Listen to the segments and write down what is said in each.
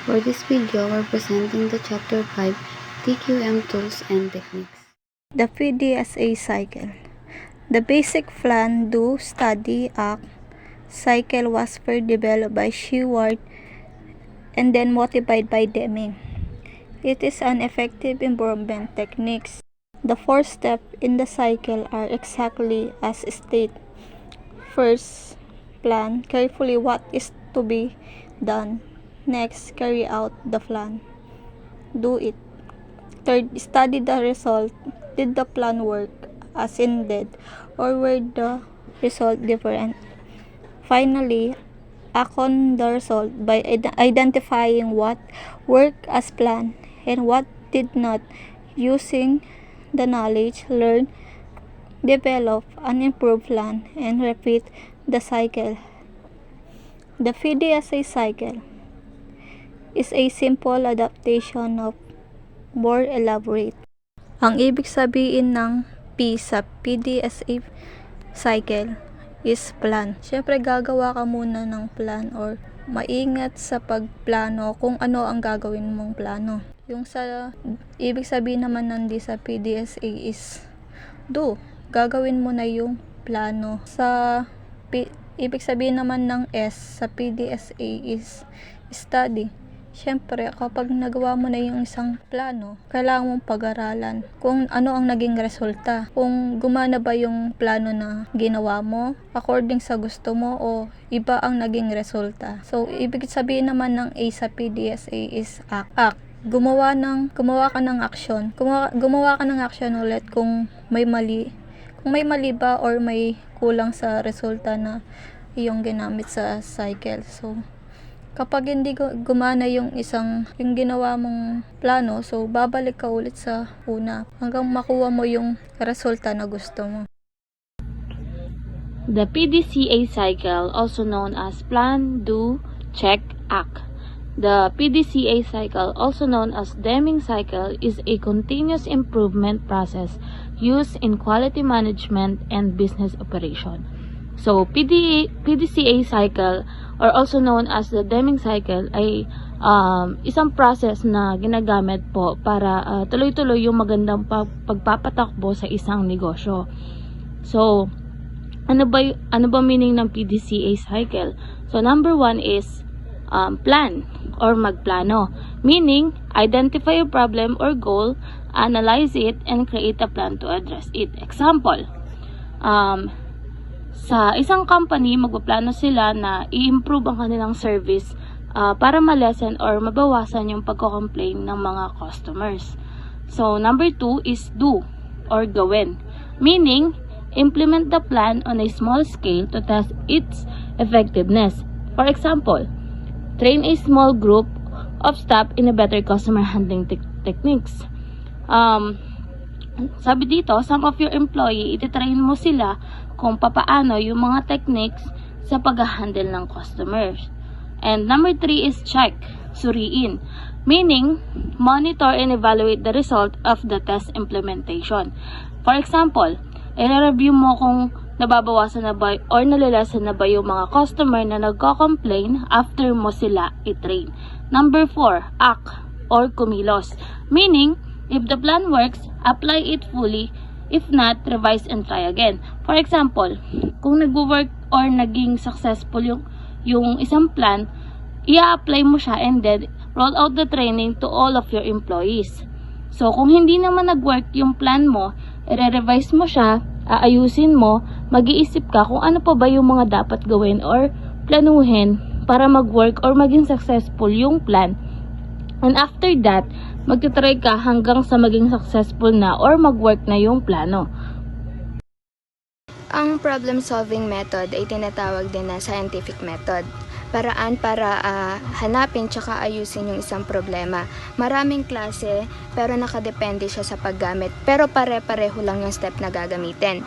For this video, we're presenting the Chapter 5, TQM Tools and Techniques. The PDSA cycle. The basic plan, do, study, act cycle was first developed by Sheward and then modified by Deming. It is an effective improvement techniques. The 4 steps in the cycle are exactly as stated. First, plan carefully what is to be done. Next, carry out the plan. Do it. Third, study the result. Did the plan work as intended or were the result different? Finally, act on the result by identifying what worked as planned and what did not, using the knowledge learned, develop an improved plan, and repeat the cycle. The PDSA cycle is a simple adaptation of more elaborate. Ang ibig sabihin ng P sa PDSA cycle is plan. Siyempre gagawa ka muna ng plan or maingat sa pagplano kung ano ang gagawin mong plano. Yung sa ibig sabihin naman ng D sa PDSA is do. Gagawin mo na yung plano. Sa ibig sabihin naman ng S sa PDSA is study. Siyempre, kapag nagawa mo na yung isang plano, kailangan mong pag-aralan kung ano ang naging resulta. Kung gumana ba yung plano na ginawa mo, according sa gusto mo, o iba ang naging resulta. So, ibig sabihin naman ng A sa PDSA is act. Gumawa ka ng action. Gumawa ka ng action ulit kung may mali. Kung may mali ba or may kulang sa resulta na iyong ginamit sa cycle. So, kapag hindi gumana yung ginawa mong plano, so babalik ka ulit sa una hanggang makuha mo yung resulta na gusto mo. The PDCA cycle, also known as plan, do, check, act. The PDCA cycle, also known as Deming cycle, is a continuous improvement process used in quality management and business operation. So, PDCA cycle, or also known as the Deming cycle, ay isang process na ginagamit po para tuloy-tuloy yung magandang pagpapatakbo sa isang negosyo. So, ano ba meaning ng PDCA cycle? So, number 1 is plan or magplano. Meaning, identify a problem or goal, analyze it, and create a plan to address it. Example, sa isang company, magpaplano sila na i-improve ang kanilang service para ma-lessen or mabawasan yung pagko-complain ng mga customers. So, number 2 is do or gawin. Meaning, implement the plan on a small scale to test its effectiveness. For example, train a small group of staff in a better customer handling techniques. Sabi dito, some of your employee, ititrain mo sila kung papaano yung mga techniques sa pag-handle ng customers. And number 3 is check, suriin. Meaning, monitor and evaluate the result of the test implementation. For example, i-review mo kung nababawasan na ba or nalalasan na ba yung mga customer na nagko-complain after mo sila i-train. Number 4, act or kumilos. Meaning, if the plan works, apply it fully. If not, revise and try again. For example, kung nag-work or naging successful yung isang plan, i-apply mo siya and then roll out the training to all of your employees. So, kung hindi naman nag-work yung plan mo, i-revise mo siya, aayusin mo, mag-iisip ka kung ano pa ba yung mga dapat gawin or planuhin para mag-work or maging successful yung plan. And after that, magtitry ka hanggang sa maging successful na or mag-work na yung plano. Ang problem-solving method ay tinatawag din na scientific method. Paraan para hanapin tsaka ayusin yung isang problema. Maraming klase pero nakadepende siya sa paggamit. Pero pare-pareho lang yung step na gagamitin.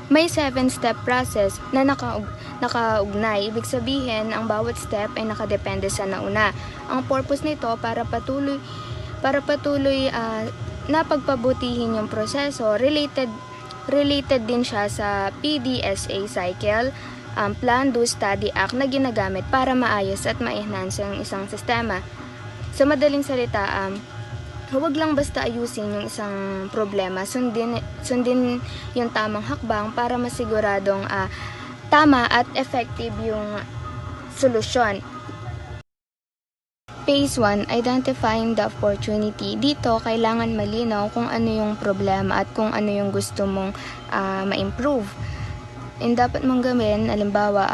May 7-step process na nakaugnay. Ibig sabihin, ang bawat step ay nakadepende sa nauna. Ang purpose nito para patuloy na pagpabutihin yung proseso. Related din siya sa PDSA cycle, plan, do, study, act na ginagamit para maayos at ma-enhance ang isang sistema. Sa madaling salita, huwag lang basta ayusin yung isang problema, sundin yung tamang hakbang para masiguradong tama at effective yung solusyon. Phase 1, identifying the opportunity. Dito, kailangan malinaw kung ano yung problema at kung ano yung gusto mong ma-improve. And dapat mong gawin, halimbawa,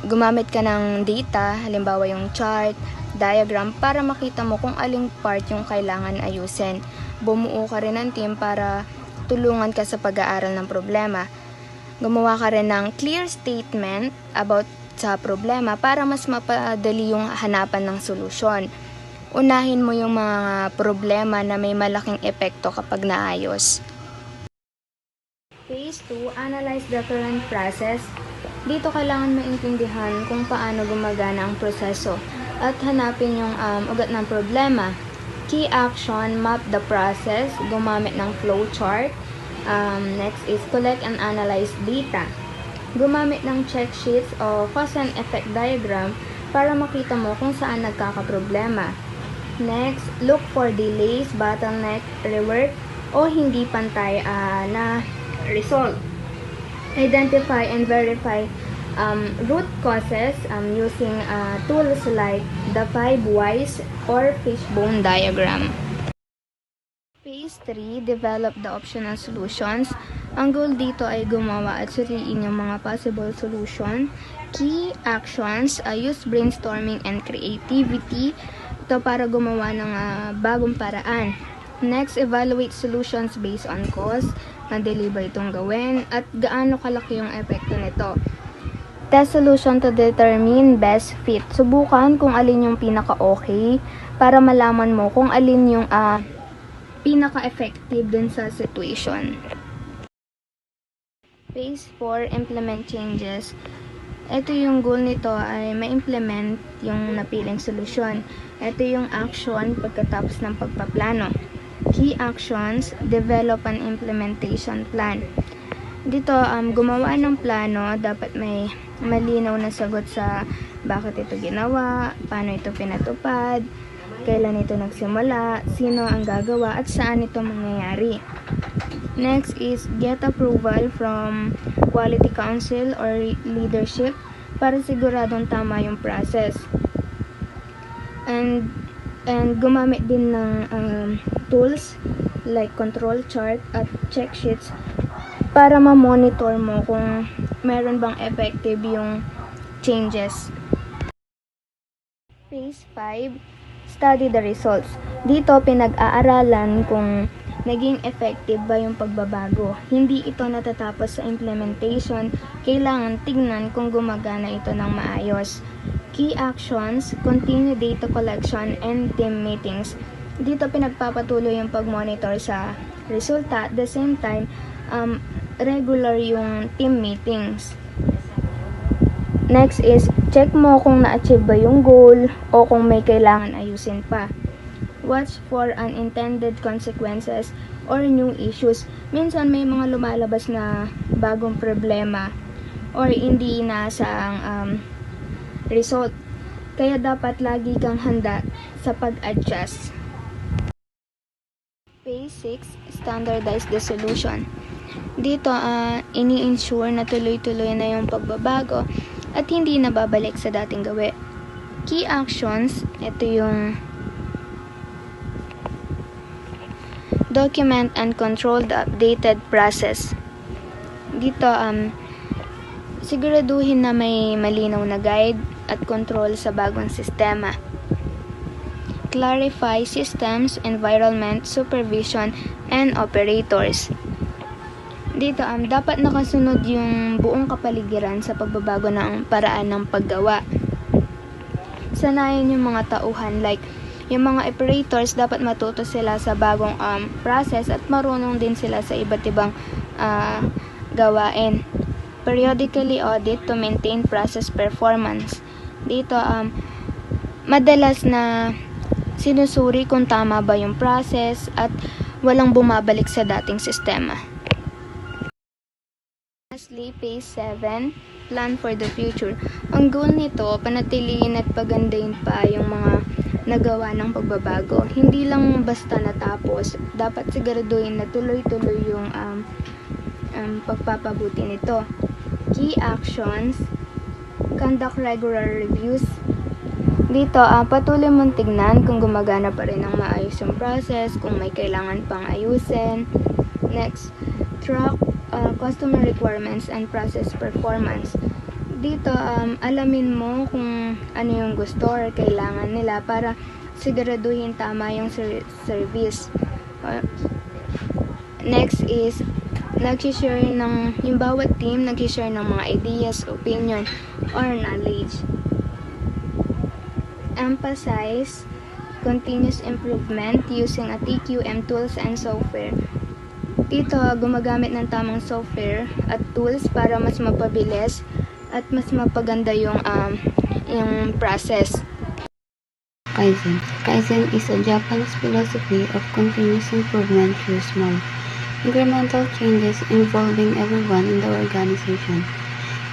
gumamit ka ng data, halimbawa yung chart, diagram, para makita mo kung aling part yung kailangan ayusin. Bumuo ka rin ng team para tulungan ka sa pag-aaral ng problema. Gumawa ka rin ng clear statement about sa problema para mas mapadali yung hanapan ng solusyon. Unahin mo yung mga problema na may malaking epekto kapag naayos. Phase 2, analyze the current process. Dito kailangan maintindihan kung paano gumagana ang proseso at hanapin yung ugat ng problema. Key action, map the process, gumamit ng flowchart. Next is collect and analyze data. Gumamit ng check sheets o cause and effect diagram para makita mo kung saan nagkakaproblema. Next, look for delays, bottleneck, rework, o hindi pantay na result. Identify and verify root causes using tools like the 5 whys or fishbone diagram. Phase 3, develop the optional solutions. Ang goal dito ay gumawa at suriin yung mga possible solution. Key actions, use brainstorming and creativity. Ito para gumawa ng bagong paraan. Next, evaluate solutions based on cost. Madali ba itong gawin? At gaano kalaki yung epekto nito? Test solution to determine best fit. Subukan kung alin yung pinaka-okay para malaman mo kung alin yung pinaka-effective dun sa situation. Phase 4, implement changes. Ito yung goal nito ay ma-implement yung napiling solusyon. Ito yung action pagkatapos ng pagpaplano. Key actions, develop an implementation plan. Dito, gumawa ng plano, dapat may malinaw na sagot sa bakit ito ginawa, paano ito pinatupad, kailan ito nagsimula, sino ang gagawa, at saan ito mangyayari. Next is get approval from quality council or leadership para siguradong tama yung process. And gumamit din ng tools like control chart at check sheets para ma-monitor mo kung meron bang effective yung changes. Phase 5, study the results. Dito pinag-aaralan kung naging effective ba yung pagbabago. Hindi ito natatapos sa implementation, kailangan tignan kung gumagana ito ng maayos. Key actions, continue data collection and team meetings. Dito pinagpapatuloy yung pag-monitor sa resulta. At the same time, regular yung team meetings. Next is, check mo kung na-achieve ba yung goal o kung may kailangan ayusin pa. Watch for unintended consequences or new issues. Minsan may mga lumalabas na bagong problema or hindi inaasahang result. Kaya dapat lagi kang handa sa pag-adjust. Phase 6, standardize the solution. Dito, ini-ensure na tuloy-tuloy na yung pagbabago at hindi na babalik sa dating gawi. Key actions, ito yung document and control the updated process. Dito, siguraduhin na may malinaw na guide at control sa bagong sistema. Clarify systems, environment, supervision, and operators. Dito, dapat nakasunod yung buong kapaligiran sa pagbabago ng paraan ng paggawa. Sanayin yung mga tauhan, like yung mga operators, dapat matuto sila sa bagong process at marunong din sila sa iba't ibang gawain. Periodically audit to maintain process performance. Dito, madalas na sinusuri kung tama ba yung process at walang bumabalik sa dating sistema. Lastly, phase 7, plan for the future. Ang goal nito, panatiliin at pagandahin pa yung mga nagawa ng pagbabago. Hindi lang basta natapos, dapat siguraduhin na tuloy-tuloy yung pagpapabuti nito. Key actions, conduct regular reviews. Dito, patuloy mong tignan kung gumagana pa rin ng maayos yung process, kung may kailangan pang ayusin. Next, track customer requirements and process performance. Dito, alamin mo kung ano yung gusto or kailangan nila para siguraduhin tama yung service. Next is, yung bawat team nag-share ng mga ideas, opinion, or knowledge. Emphasize continuous improvement using a TQM tools and software. Dito, gumagamit ng tamang software at tools para mas mapabilis at mas mapaganda yung process. Kaizen. Kaizen is a Japanese philosophy of continuous improvement through small, incremental changes involving everyone in the organization.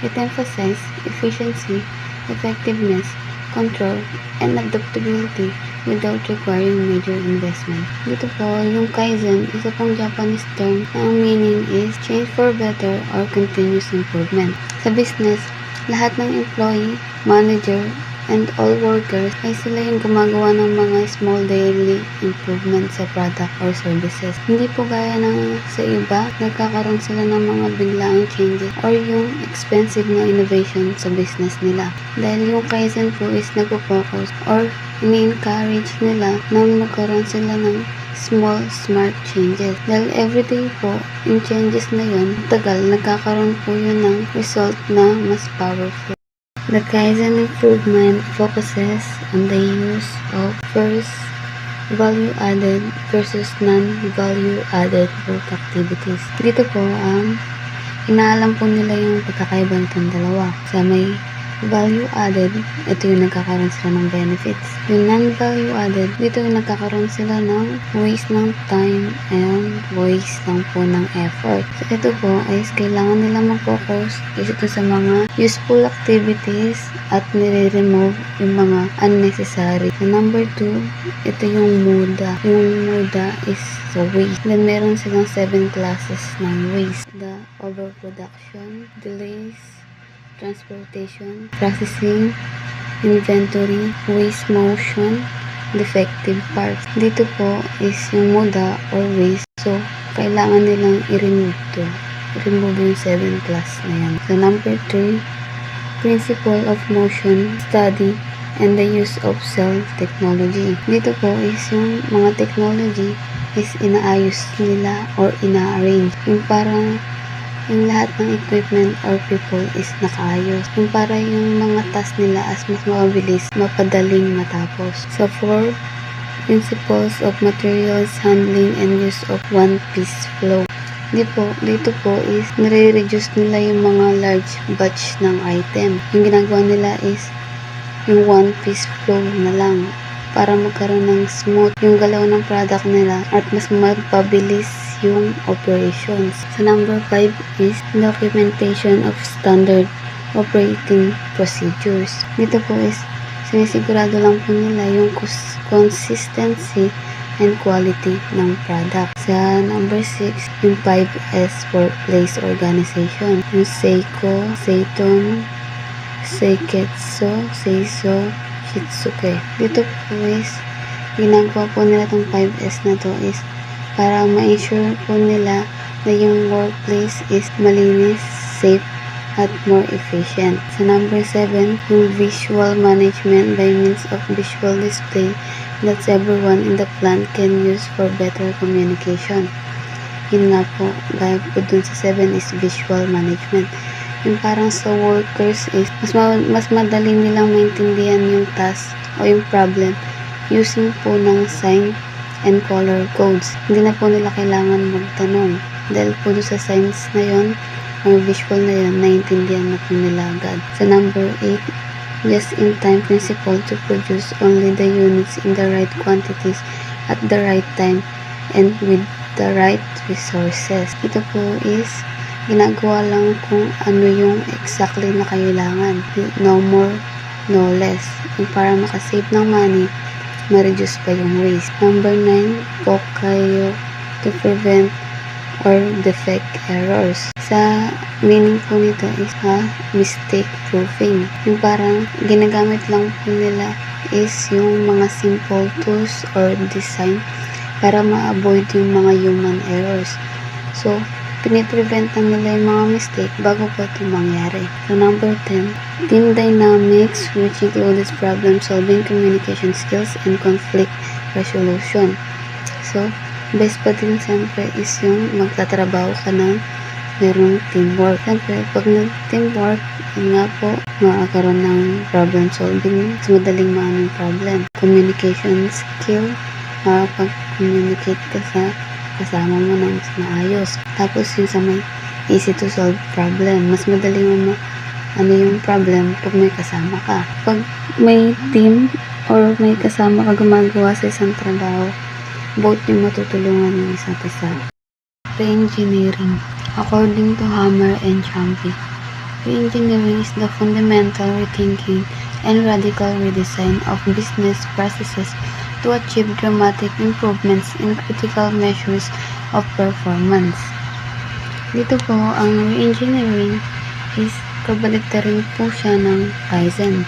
It emphasizes efficiency, effectiveness, control, and adaptability without requiring major investment. Dito po, yung Kaizen, isa pang Japanese term na ang meaning is change for better or continuous improvement. Sa business, lahat ng employee, manager, and all workers ay sila yung gumagawa ng mga small daily improvement sa product or services. Hindi po gaya ng sa iba, nagkakaroon sila ng mga biglaang changes or yung expensive na innovation sa business nila. Dahil yung Kaizen po is nagpo-focus or ini-encourage nila na magkaroon sila ng small, smart changes. Dahil everyday po, yung changes na yun, tagal, nagkakaroon po yun ng result na mas powerful. The Kaizen improvement focuses on the use of first value-added versus non-value-added work activities. Dito po, inaalam po nila yung pagkakaiba nitong dalawa. Sa may value-added, ito yung nagkakaroon sila ng benefits. Yung non-value-added, dito yung nagkakaroon sila ng waste ng time and waste lang po ng effort. So, ito po ay kailangan nila mag-focus ito sa mga useful activities at nire-remove yung mga unnecessary. So, number 2, ito yung MUDA. Yung MUDA is so waste. Then, meron silang 7 classes ng waste. The overproduction, delays, transportation, processing, inventory, waste motion, defective parts. Dito po is yung MUDA or waste. So, kailangan nilang i-remove to. I-remove yung 7 class na yan. So, number 3, principle of motion, study, and the use of cell technology. Dito po is yung mga technology is inaayos nila or ina-arrange. Yung parang yung lahat ng equipment or people is nakaayos. Yung para yung mga task nila as mas mabilis, mapadaling matapos. So, 4, principles of materials handling and use of one-piece flow. Dito po is nire-reduce nila yung mga large batch ng item. Yung ginagawa nila is yung one-piece flow na lang para magkaroon ng smooth yung galaw ng product nila at mas mapabilis yung operations. So, number 5 is documentation of standard operating procedures. Dito po is sinisigurado lang po nila yung consistency and quality ng product. Sa number 6, yung 5S workplace organization. Yung Seiko, Seiton, Seiketsu, Seiso, Shitsuke. Dito po is ginagawa po nila itong 5S na to is para ma-ensure po nila na yung workplace is malinis, safe, at more efficient. Sa number 7, yung visual management by means of visual display that everyone in the plant can use for better communication. Yun nga po, gaya po dun sa 7 is visual management. Yung parang sa workers is mas madali nilang maintindihan yung task o yung problem using po ng sign and color codes. Hindi na po nila kailangan magtanong dahil po sa signs na yon or visual na yon, naiintindihan na po nila agad. Sa number 8, just-in-time principle to produce only the units in the right quantities at the right time and with the right resources. Ito po is ginagawa lang kung ano yung exactly na kailangan. No more, no less. Yung para makasave ng money, ma-reduce pa yung waste. Number 9 po kayo to prevent or defect errors. Sa meaning po nito is mistake proofing. Yung parang ginagamit lang po nila is yung mga simple tools or design para ma-avoid yung mga human errors. So, piniprevent na nila yung mga mistake bago po ito mangyari. So, number 10, team dynamics, which includes problem solving, communication skills, and conflict resolution. So, best pa din siyempre is yung magtatrabaho ka ng merong teamwork. Siyempre, pag nag-teamwork, yun nga po, makakaroon ng problem solving, mas madaling maano yung problem. Communication skill, makapag-communicate ka sa kasama mo ng mas maayos. Tapos yung sa may easy to solve problem, mas madali mo ano yung problem pag may kasama ka. Pag may team or may kasama ka gumagawa sa isang trabaho, both yung matutulungan yung isa't isa. Re-engineering. According to Hammer and Champi, re-engineering is the fundamental rethinking and radical redesign of business processes to achieve dramatic improvements in critical measures of performance. Dito po, ang re-engineering is kabaligtarin po siya ng Kaizen.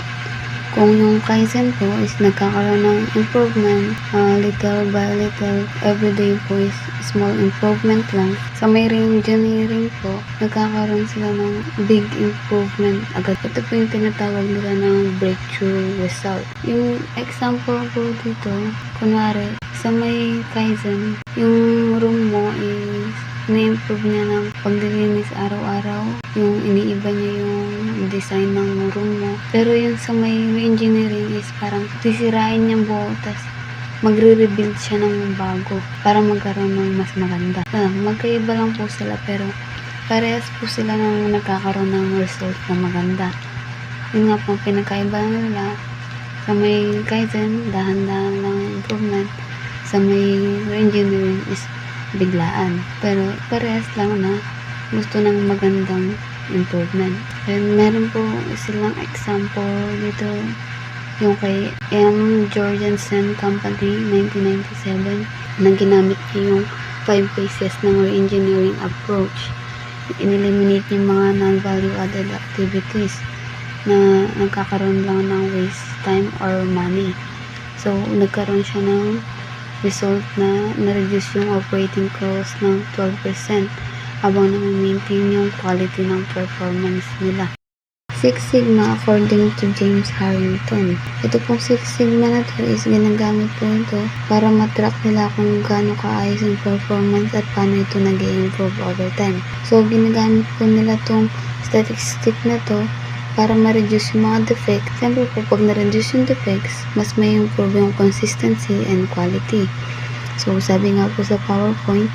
Kung yung Kaizen po is nagkakaroon ng improvement, little by little, everyday po is small improvement lang. Sa may re-engineering po, nagkakaroon sila ng big improvement agad. Ito po yung tinatawag nila ng breakthrough result. Yung example po dito, kunwari, sa may Kaizen, yung room mo is na-improve niya ng paglilinis araw-araw, yung iniiba niya yung design ng room mo. Pero yung sa may engineering is parang sisirain niya buo, tas magre-rebuild siya ng bago para magkaroon ng mas maganda. Magkaiba lang po sila pero parehas po sila nang nagkakaroon ng result na maganda. Yun nga po pinakaiba nila. Sa may Kaizen, dahan-dahan lang improvement. Sa may engineering is biglaan. Pero parehas lang na gusto ng magandang improvement. And meron po silang example dito yung kay M. Jorgensen Company 1997 na ginamit niya yung 5 phases ng re-engineering approach. In-eliminate yung mga non-value added activities na nagkakaroon lang ng waste time or money. So, nagkaroon siya ng result na na-reduce yung operating cost ng 12% habang na-maintain yung quality ng performance nila. Six Sigma according to James Harrington. Ito pong Six Sigma na to is ginagamit po ito para matrack nila kung gaano kaayos yung performance at paano ito nag-i-improve over time. So, ginagamit po nila tong statistic na to para ma-reduce yung mga defects. Siyempre po, pag na-reduce yung defects, mas may improve yung consistency and quality. So, sabi nga po sa PowerPoint,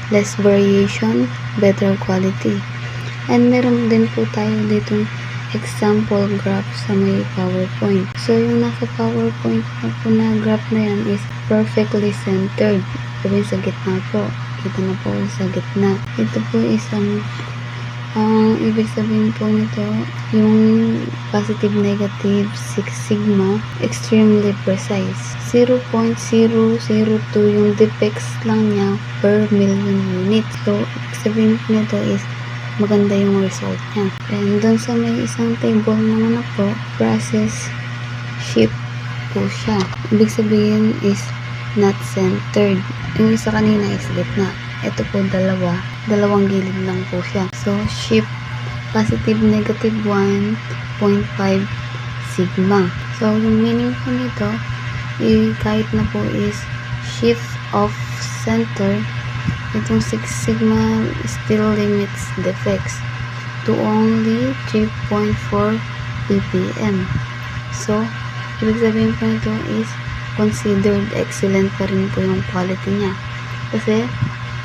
less variation, better quality. And meron din po tayo dito example graph sa may PowerPoint. So, yung nasa PowerPoint na po na graph na yan is perfectly centered. Sabi sa gitna po. Kita na po sa gitna. Ito po isang ibig sabihin po nito, yung positive, negative, Six Sigma, extremely precise. 0.002 yung defects lang niya per million units. So, ibig sabihin po nito is maganda yung result niya. And doon sa may isang table naman na po, process shift po siya. Ibig sabihin is not centered. Yung isa kanina is gitna. Ito po dalawang gilid lang po siya. So, shift positive, negative 1.5 sigma. So, yung meaning po nito, kahit na po is shift off center, itong 6 sigma still limits defects to only 3.4 ppm. So, ibig sabihin po nito is considered excellent pa rin po yung quality niya. Kasi,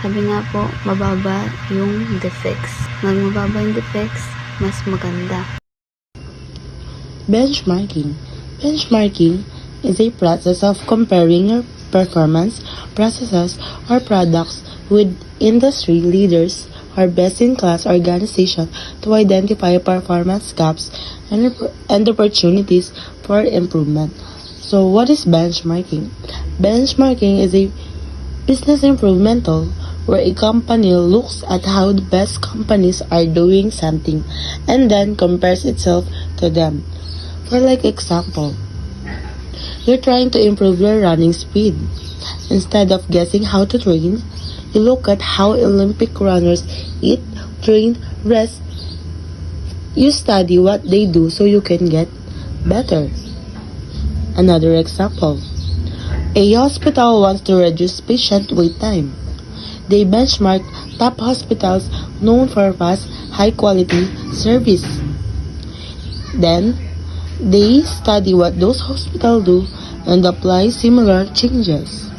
sabi nga po, mababa yung defects. Pag mababa yung defects, mas maganda. Benchmarking. Benchmarking is a process of comparing your performance, processes, or products with industry leaders or best-in-class organizations to identify performance gaps and opportunities for improvement. So what is benchmarking? Benchmarking is a business improvement tool where a company looks at how the best companies are doing something and then compares itself to them. For like example, you're trying to improve your running speed. Instead of guessing how to train, you look at how Olympic runners eat, train, rest. You study what they do so you can get better. Another example. A hospital wants to reduce patient wait time. They benchmark top hospitals known for fast, high-quality service. Then, they study what those hospitals do and apply similar changes.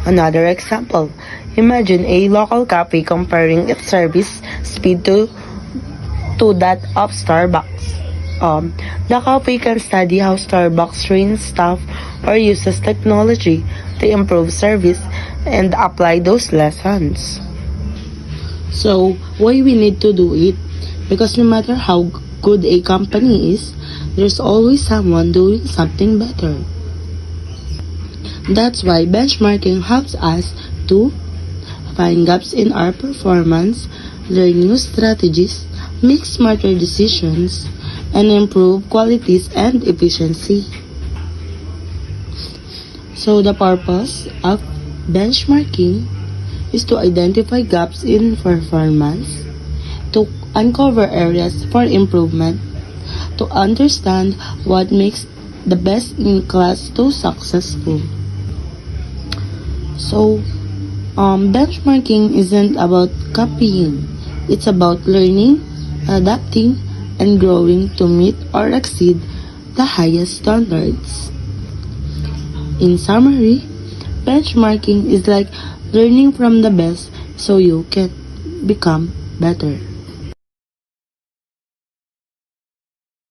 Another example. Imagine a local cafe comparing its service speed to that of Starbucks. The cafe can study how Starbucks trains staff or uses technology to improve service and apply those lessons. So, why we need to do it? Because no matter how good a company is, there's always someone doing something better. That's why benchmarking helps us to find gaps in our performance, learn new strategies, make smarter decisions, and improve qualities and efficiency. So the purpose of benchmarking is to identify gaps in performance, to uncover areas for improvement, to understand what makes the best in class so successful. So, benchmarking isn't about copying. It's about learning, adapting, and growing to meet or exceed the highest standards. In summary, benchmarking is like learning from the best so you can become better.